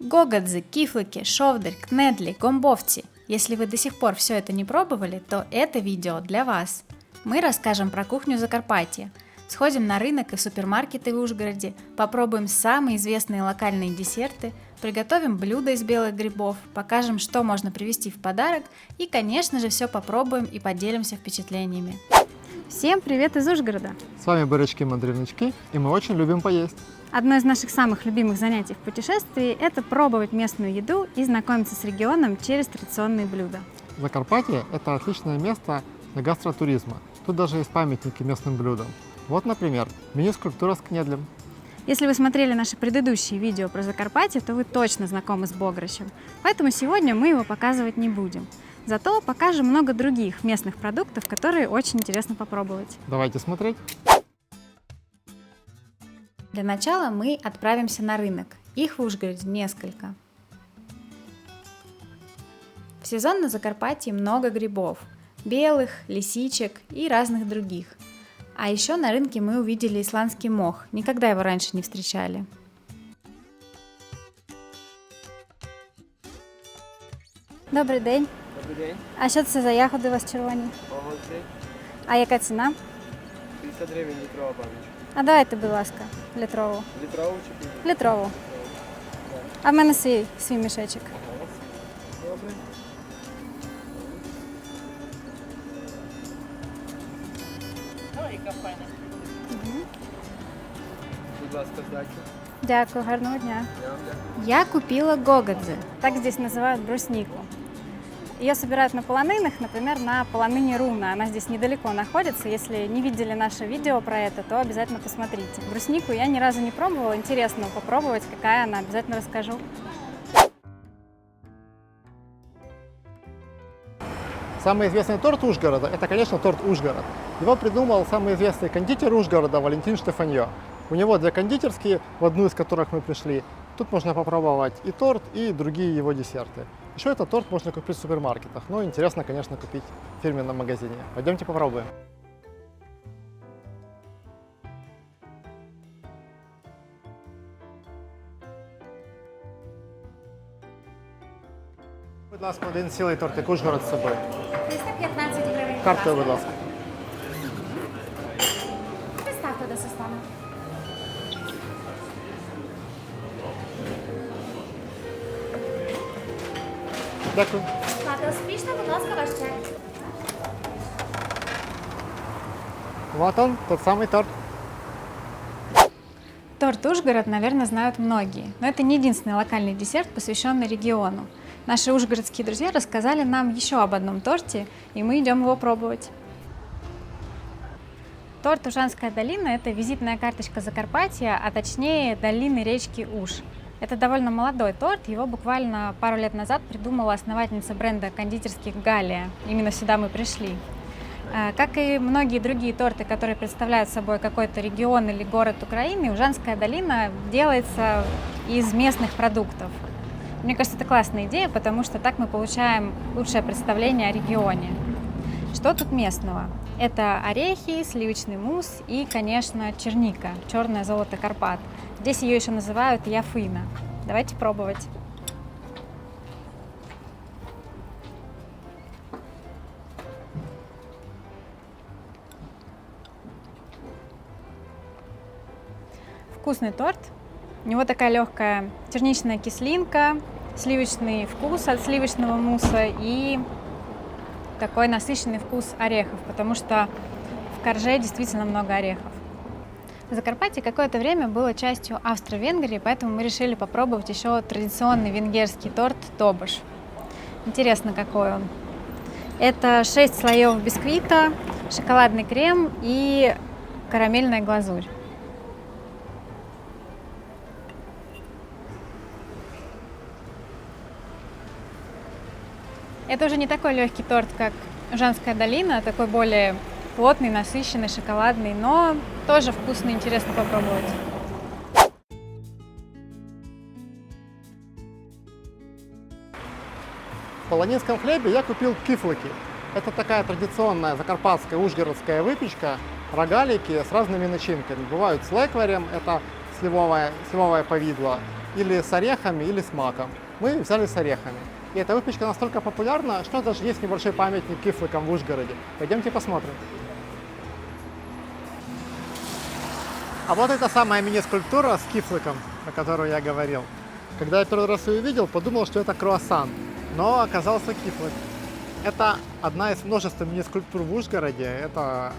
Гогадзе, кифлики, шовдарь, кнедли, гомбовці. Если вы до сих пор все это не пробовали, то это видео для вас. Мы расскажем про кухню Закарпатья. Сходим на рынок и супермаркеты в Ужгороде, попробуем самые известные локальные десерты, приготовим блюда из белых грибов, покажем, что можно привезти в подарок и, конечно же, все попробуем и поделимся впечатлениями. Всем привет из Ужгорода! С вами Бырочки-мандрівнички, и мы очень любим поесть. Одно из наших самых любимых занятий в путешествии – это пробовать местную еду и знакомиться с регионом через традиционные блюда. Закарпатье – это отличное место для гастротуризма. Тут даже есть памятники местным блюдам. Вот, например, меню-скульптура с кнедлем. Если вы смотрели наши предыдущие видео про Закарпатье, то вы точно знакомы с бограчем. Поэтому сегодня мы его показывать не будем. Зато покажем много других местных продуктов, которые очень интересно попробовать. Давайте смотреть. Для начала мы отправимся на рынок. Их в Ужгороде несколько. В сезон на Закарпатье много грибов. Белых, лисичек и разных других. А еще на рынке мы увидели исландский мох. Никогда его раньше не встречали. Добрий день. Добрий день. А що це за ягоди у вас червоні? Погоджуй. А яка ціна? 50 гривень літрова баночка. А давайте, будь ласка, літрову. Літрову чи пів? Літрову. А в мене свій мішечок. Добре. Будь ласка, здачу. Дякую, гарного дня. Я вам дякую. Я купила гогадзе. Так здесь называют бруснику. Ее собирают на полонинах, например, на полонине Руна. Она здесь недалеко находится. Если не видели наше видео про это, то обязательно посмотрите. Бруснику я ни разу не пробовала. Интересно попробовать, какая она. Обязательно расскажу. Самый известный торт Ужгорода – это, конечно, торт Ужгород. Его придумал самый известный кондитер Ужгорода Валентин Штефаньо. У него две кондитерские, в одну из которых мы пришли. Тут можно попробовать и торт, и другие его десерты. Еще этот торт можно купить в супермаркетах, но интересно, конечно, купить в фирменном магазине. Пойдемте попробуем. Будь ласка, один цілий тортик Ужгород з собою. 315 гривень. Карткою, будь ласка. Приставте до системи. Дякую. Плата успішна, будь ласка, ваш чек. Вот он, тот самый торт. Торт Ужгород, наверное, знают многие, но это не единственный локальный десерт, посвященный региону. Наши ужгородские друзья рассказали нам еще об одном торте, и мы идем его пробовать. Торт Ужанская долина – это визитная карточка Закарпатья, а точнее долины речки Уж. Это довольно молодой торт, его буквально пару лет назад придумала основательница бренда кондитерских «Галия». Именно сюда мы пришли. Как и многие другие торты, которые представляют собой какой-то регион или город Украины, Ужанская долина делается из местных продуктов. Мне кажется, это классная идея, потому что так мы получаем лучшее представление о регионе. Что тут местного? Это орехи, сливочный мусс и, конечно, черника, черное золото Карпат. Здесь ее еще называют яфына. Давайте пробовать. Вкусный торт. У него такая легкая черничная кислинка, сливочный вкус от сливочного мусса и такой насыщенный вкус орехов, потому что в корже действительно много орехов. Закарпатье какое-то время было частью Австро-Венгрии, поэтому мы решили попробовать еще традиционный венгерский торт тобаш. Интересно, какой он. Это 6 слоев бисквита, шоколадный крем и карамельная глазурь. Это уже не такой легкий торт, как Ужанская долина, такой более плотный, насыщенный, шоколадный, но тоже вкусно и интересно попробовать. В полонинском хлебе я купил кифлики. Это такая традиционная закарпатская ужгородская выпечка, рогалики с разными начинками. Бывают с лекварем, это сливовое повидло, или с орехами, или с маком. Мы взяли с орехами. И эта выпечка настолько популярна, что даже есть небольшой памятник кифликам в Ужгороде. Пойдемте посмотрим. А вот это самая мини-скульптура с кифликом, о которой я говорил. Когда я первый раз ее увидел, подумал, что это круассан, но оказался кифлик. Это одна из множества мини-скульптур в Ужгороде, это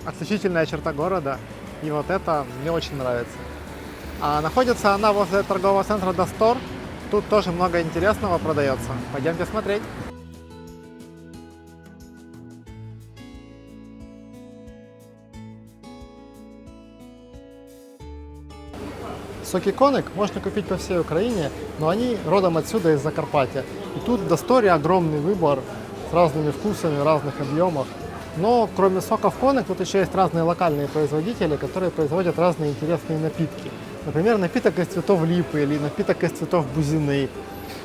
отличительная черта города, и вот это мне очень нравится. А находится она возле торгового центра Достор, тут тоже много интересного продается. Пойдемте смотреть. Соки Коник можно купить по всей Украине, но они родом отсюда, из Закарпатья. И тут в Досторе огромный выбор с разными вкусами, в разных объемах. Но кроме соков Коник, тут еще есть разные локальные производители, которые производят разные интересные напитки. Например, напиток из цветов липы или напиток из цветов бузины,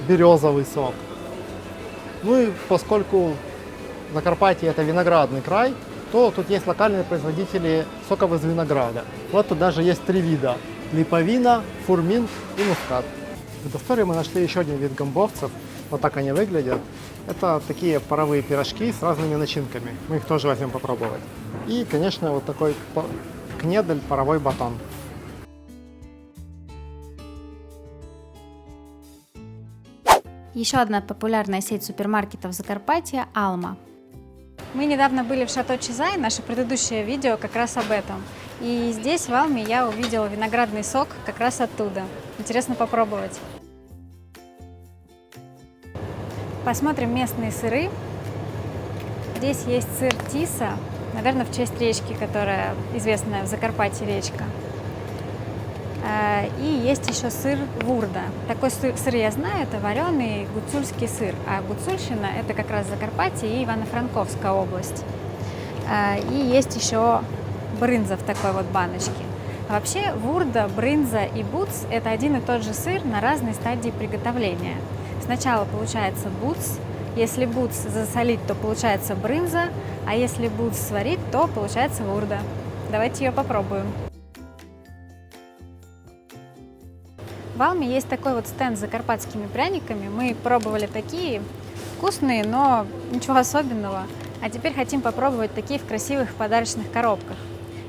березовый сок. Ну и поскольку Закарпатье это виноградный край, то тут есть локальные производители соков из винограда. Вот тут даже есть 3 вида. Липовина, фурминт и мускат. В Досторе мы нашли еще один вид гомбовцев. Вот так они выглядят. Это такие паровые пирожки с разными начинками. Мы их тоже возьмем попробовать. И, конечно, вот такой кнедель, паровой батон. Еще одна популярная сеть супермаркетов Закарпатья – Алма. Мы недавно были в Шато Чизай, наше предыдущее видео как раз об этом. И здесь в Алме я увидела виноградный сок как раз оттуда. Интересно попробовать. Посмотрим местные сыры. Здесь есть сыр Тиса, наверное, в честь речки, которая известная в Закарпатье речка. И есть еще сыр Вурда. Такой сыр я знаю, это вареный гуцульский сыр. А Гуцульщина – это как раз Закарпатье и Ивано-Франковская область. И есть еще брынза в такой вот баночке. А вообще Вурда, брынза и буц – это один и тот же сыр на разной стадии приготовления. Сначала получается буц. Если буц засолить, то получается брынза. А если буц сварить, то получается Вурда. Давайте ее попробуем. В Алме есть такой вот стенд с закарпатскими пряниками. Мы пробовали такие, вкусные, но ничего особенного. А теперь хотим попробовать такие в красивых подарочных коробках.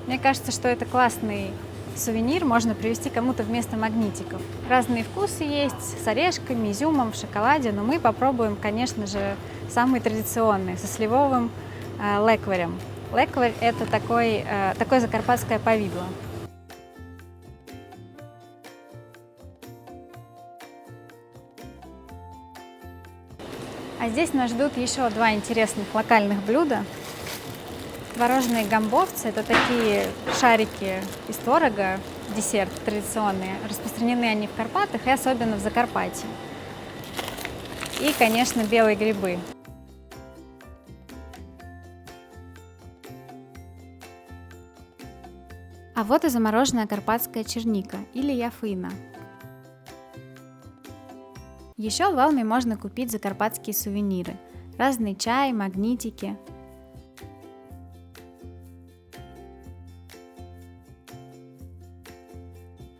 Мне кажется, что это классный сувенир, можно привезти кому-то вместо магнитиков. Разные вкусы есть, с орешками, изюмом, в шоколаде, но мы попробуем, конечно же, самый традиционный, со сливовым лекварем. Лекварь – это такое закарпатское повидло. А здесь нас ждут еще 2 интересных локальных блюда. Творожные гомбовцы – это такие шарики из творога, десерт традиционные. Распространены они в Карпатах и особенно в Закарпатье. И, конечно, белые грибы. А вот и замороженная карпатская черника или яфина. Еще в Алме можно купить закарпатские сувениры. Разный чай, магнитики.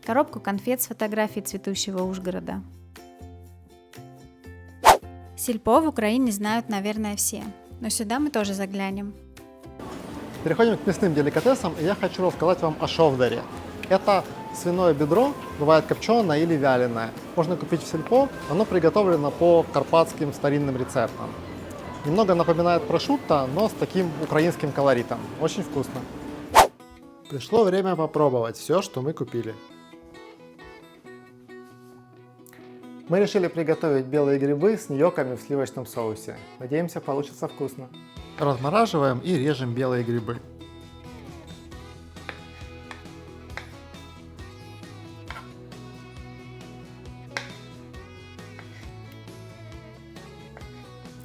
Коробку конфет с фотографией цветущего Ужгорода. Сельпо в Украине знают, наверное, все. Но сюда мы тоже заглянем. Переходим к мясным деликатесам, и я хочу рассказать вам о шовдаре. Это свиное бедро, бывает копченое или вяленое. Можно купить в сельпо, оно приготовлено по карпатским старинным рецептам. Немного напоминает прошутто, но с таким украинским колоритом. Очень вкусно. Пришло время попробовать все, что мы купили. Мы решили приготовить белые грибы с ньоками в сливочном соусе. Надеемся, получится вкусно. Размораживаем и режем белые грибы.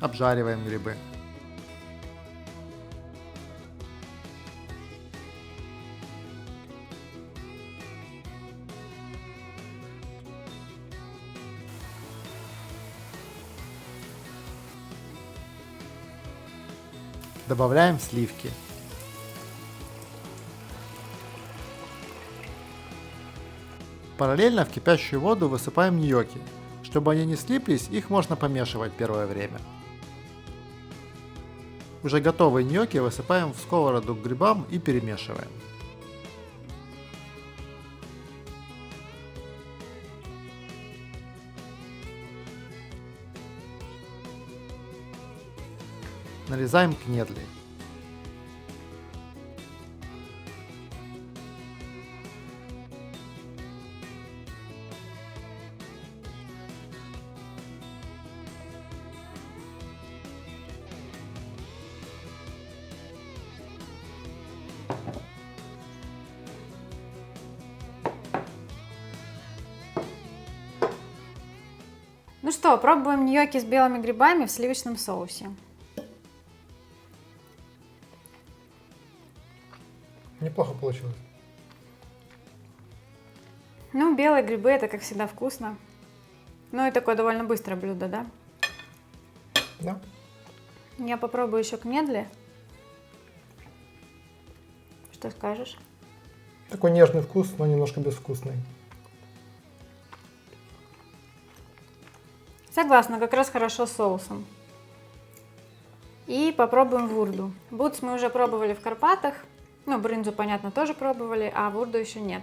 Обжариваем грибы. Добавляем сливки. Параллельно в кипящую воду высыпаем ньокки. Чтобы они не слиплись, их можно помешивать первое время. Уже готовые ньокки высыпаем в сковороду к грибам и перемешиваем. Нарезаем кнедли. Ну что, пробуем ньокки с белыми грибами в сливочном соусе. Неплохо получилось. Ну, белые грибы это, как всегда, вкусно. Ну и такое довольно быстрое блюдо, да? Да. Я попробую еще кнедли. Что скажешь? Такой нежный вкус, но немножко безвкусный. Согласна, как раз хорошо с соусом. И попробуем вурду. Бутс мы уже пробовали в Карпатах. Ну, брынзу, понятно, тоже пробовали, а вурду еще нет.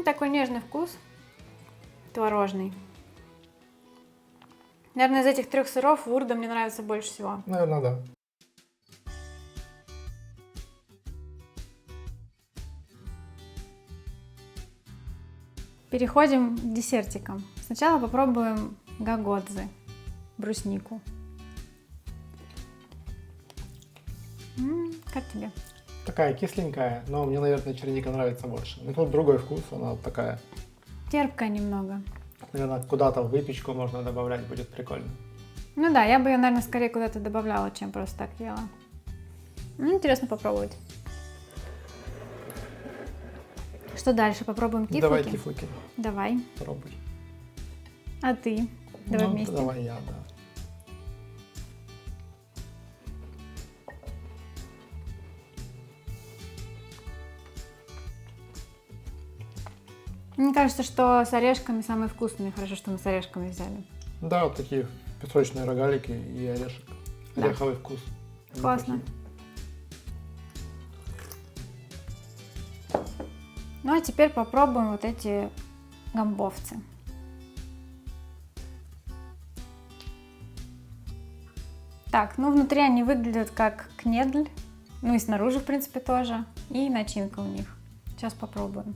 Такой нежный вкус. Творожный. Наверное, из этих трех сыров вурда мне нравится больше всего. Наверное, да. Переходим к десертикам. Сначала попробуем гагодзы, бруснику. Как тебе? Такая кисленькая, но мне, наверное, черника нравится больше. Ну, тут другой вкус, она такая. Терпкая немного. Наверное, куда-то в выпечку можно добавлять, будет прикольно. Ну да, я бы ее, наверное, скорее куда-то добавляла, чем просто так ела. Интересно попробовать. Что дальше? Попробуем тифлики? Давай тифлики. Давай. Пробуй. А ты? Давай Ну, вместе. Давай я, да. Мне кажется, что с орешками самые вкусные. Хорошо, что мы с орешками взяли. Да, вот такие песочные рогалики и орешек. Да. Ореховый вкус. Классно. Неплохие. Ну а теперь попробуем вот эти гамбовцы. Так, ну внутри они выглядят как кнедль. Ну и снаружи, в принципе, тоже. И начинка у них. Сейчас попробуем.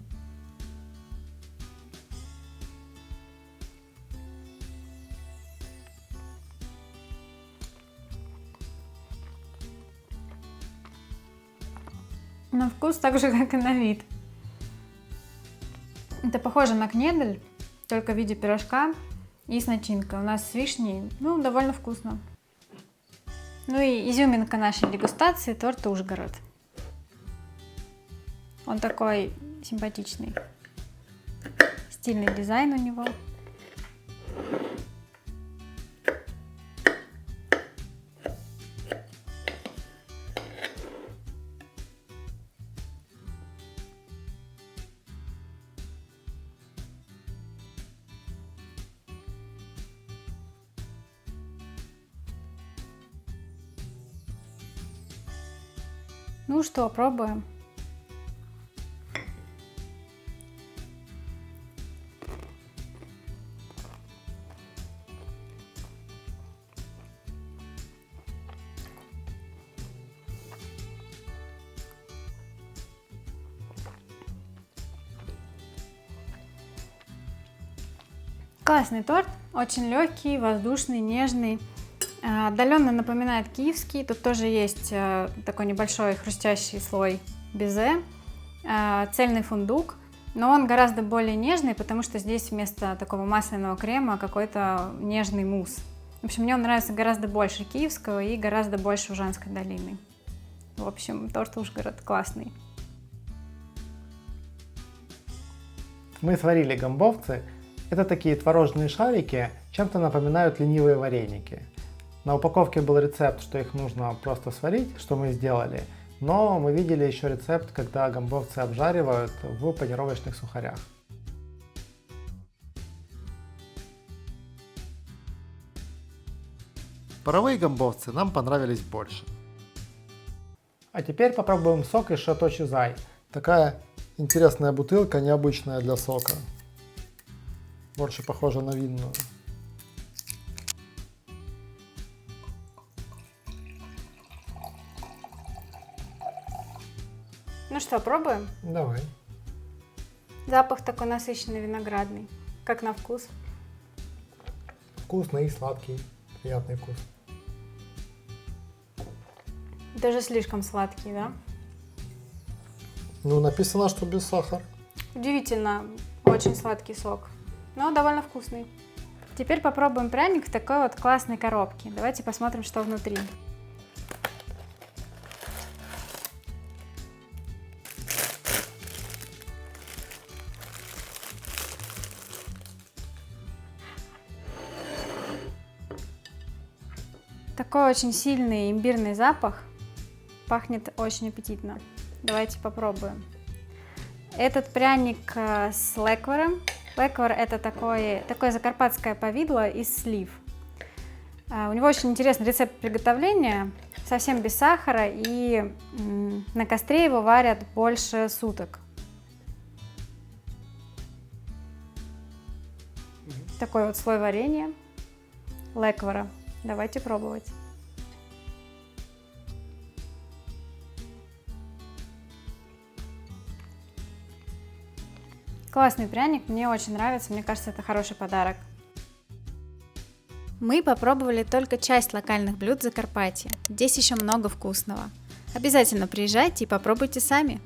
На вкус так же, как и на вид. Это похоже на кнедль, только в виде пирожка и с начинкой. У нас с вишней, ну, довольно вкусно. Ну и изюминка нашей дегустации — торт Ужгород. Он такой симпатичный. Стильный дизайн у него. Ну что, пробуем. Классный торт, очень легкий, воздушный, нежный. Отдаленно напоминает киевский. Тут тоже есть такой небольшой хрустящий слой безе, цельный фундук, но он гораздо более нежный, потому что здесь вместо такого масляного крема какой-то нежный мусс. В общем, мне он нравится гораздо больше киевского и гораздо больше Ужанской долины. В общем, торт Ужгород классный. Мы сварили гамбовцы. Это такие творожные шарики, чем-то напоминают ленивые вареники. На упаковке был рецепт, что их нужно просто сварить, что мы сделали. Но мы видели еще рецепт, когда гомбовцы обжаривают в панировочных сухарях. Паровые гомбовцы нам понравились больше. А теперь попробуем сок из Шато Чизай. Такая интересная бутылка, необычная для сока. Больше похожа на винную. Ну что, пробуем? Давай. Запах такой насыщенный, виноградный. Как на вкус? Вкусный и сладкий. Приятный вкус. Даже слишком сладкий, да? Ну, написано, что без сахара. Удивительно, очень сладкий сок, но довольно вкусный. Теперь попробуем пряник в такой вот классной коробке. Давайте посмотрим, что внутри. Такой очень сильный имбирный запах. Пахнет очень аппетитно. Давайте попробуем. Этот пряник с лекваром. Леквар — это такое закарпатское повидло из слив. У него очень интересный рецепт приготовления, совсем без сахара, и на костре его варят больше суток. Такой вот слой варенья леквара. Давайте пробовать. Классный пряник, мне очень нравится, мне кажется, это хороший подарок. Мы попробовали только часть локальных блюд Закарпатья. Здесь еще много вкусного. Обязательно приезжайте и попробуйте сами.